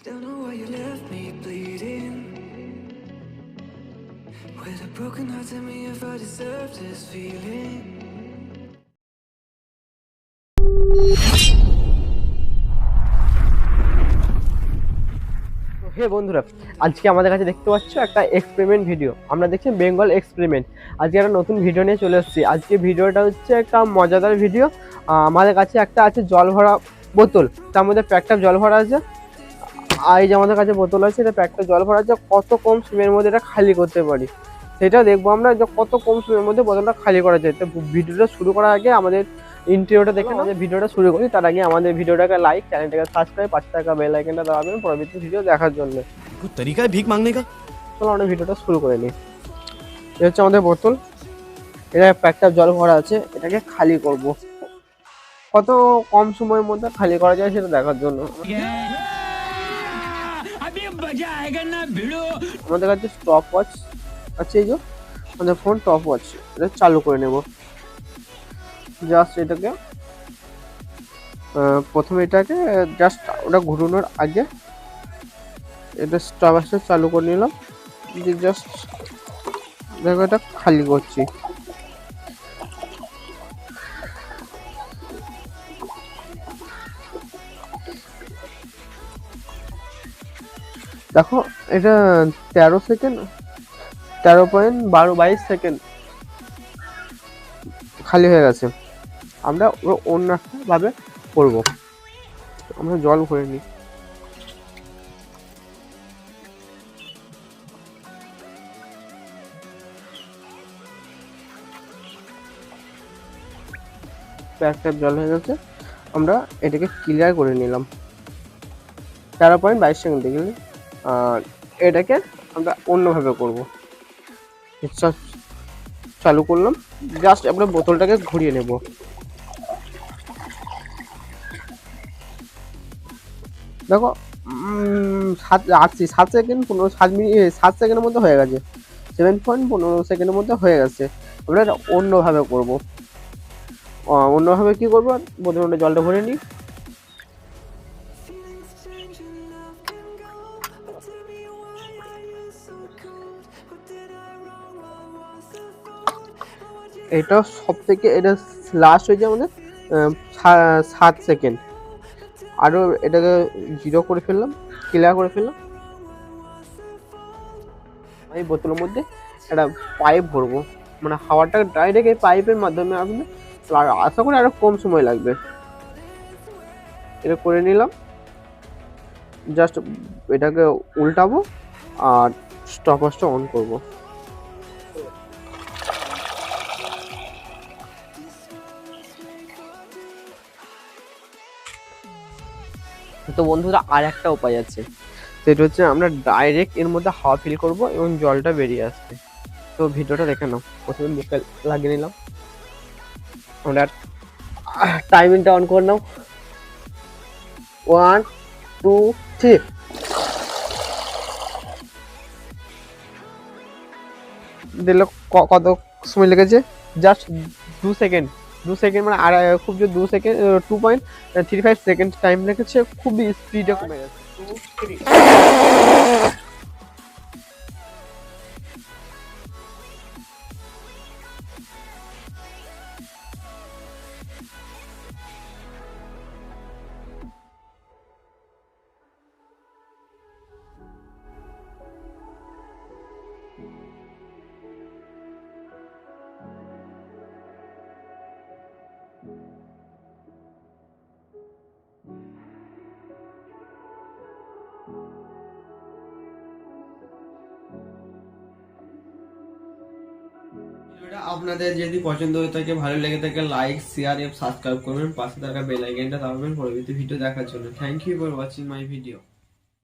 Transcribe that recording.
Don't know why you left me bleeding. With a broken heart, tell me if I deserve this feeling. হে বন্ধুরা, আজকে আমাদের কাছে দেখতে পাচ্ছ একটা এক্সপেরিমেন্ট ভিডিও। আমরা দেখছি বেঙ্গল এক্সপেরিমেন্ট। আজকে একটা নতুন ভিডিও নিয়ে চলে এসেছি। আজকে ভিডিওটা হচ্ছে একটা মজাদার ভিডিও। আমাদের কাছে একটা আছে জল ভরা বোতল, তার মধ্যে প্যাকটা জল ভরা আছে। আর এই যে আমাদের কাছে বোতল আছে, এটা প্যাকটা জল ভরা আছে। কত কম সময়ের মধ্যে এটা খালি করতে পারি সেটা দেখবো আমরা, যে কত কম সময়ের মধ্যে বোতলটা খালি করা যায়। তো ভিডিওটা শুরু করার আগে আমাদের ইন্ট্রোটা দেখে আমাদের ভিডিওটা শুরু করি। তার আগে আমাদের ভিডিওটাকে লাইক, চ্যানেলটাকে সাবস্ক্রাইব, 5 টাকা বেল আইকনটা দাবাবেন পরবর্তী ভিডিও দেখার জন্য। তরিকা ভিক মাংনে কা। চলো আমরা ভিডিওটা শুরু করে নিই। এটা হচ্ছে আমাদের বোতল, এটা প্যাকটা জল ভরা আছে। এটাকে খালি করব, কত কম সময়ের মধ্যে খালি করা যায় সেটা দেখার জন্য। আমাদের কাছে স্টপ ওয়াচ আছে, এই যে আমাদের ফোন টপ ওয়াচ, এটা চালু করে নেব। জাস্ট এটাকে প্রথমে এটাকে জাস্ট ওটা ঘুরানোর আগে এটা স্টপ ওয়াচটা চালু করে নিলাম। যে জাস্ট দেখো এটা খালি করছি। দেখো এটা 13 সেকেন্ড, 13.22 সেকেন্ড খালি হয়ে গেছে। আমরা অন্য একটা ভাবে করবো। আমরা জল ভরে নিই। প্যাকটা জল হয়ে গেছে, আমরা এটাকে ক্লিয়ার করে নিলাম 13.22 সেকেন্ড দেখলে। আর এটাকে আমরা অন্যভাবে করব। চালু করলাম, জাস্ট আমরা বোতলটাকে ঘুরিয়ে নেব। দেখো 7 সেকেন্ড 7 সেকেন্ডের মধ্যে হয়ে গেছে। 7.15 সেকেন্ডের মধ্যে হয়ে গেছে। আমরা এটা অন্যভাবে করবো। অন্যভাবে কি করবো, বোতলটা জলটা ভরে নিই। এটা সব থেকে এটা লাস্ট হয়েছে আমাদের 7 সেকেন্ড। আরও এটাকে জিরো করে ফেললাম, ক্লিয়ার করে ফেললাম। এই বোতলের মধ্যে একটা পাইপ ভরবো, মানে হাওয়াটা ডাইরেক্ট এই পাইপের মাধ্যমে আসবে। আশা করি আরো কম সময় লাগবে। এটা করে নিলাম, জাস্ট এটাকে উল্টাবো আর স্টপারটা অন করব। তো বন্ধুরা, আর একটা উপায় আছে, সেটা হচ্ছে আমরা ডাইরেক্ট এর মধ্যে হাওয়া ফিল করব এবং জলটা বেরিয়ে আসবে। তো ভিডিওটা দেখে নাও। প্রথমে মুখে লাগিয়ে নিলাম, আমরা টাইমিংটা অন করে নাও। 1 2 3। দিলে কত সময় লেগেছে? Just 2 second. 2 সেকেন্ড মানে আর খুব যে 2 সেকেন্ড 2.35 সেকেন্ড টাইম লেগেছে। খুবই স্পিডে কমে গেছে। 2 3। আপনাদের যদি পছন্দ হয়ে থাকে, ভালো লেগে থাকে, লাইক, শেয়ার এবং সাবস্ক্রাইব করবেন, পাশে থাকা বেল আইকনটা দাবাবেন পরবর্তী ভিডিও দেখার জন্য। Thank you for watching my video.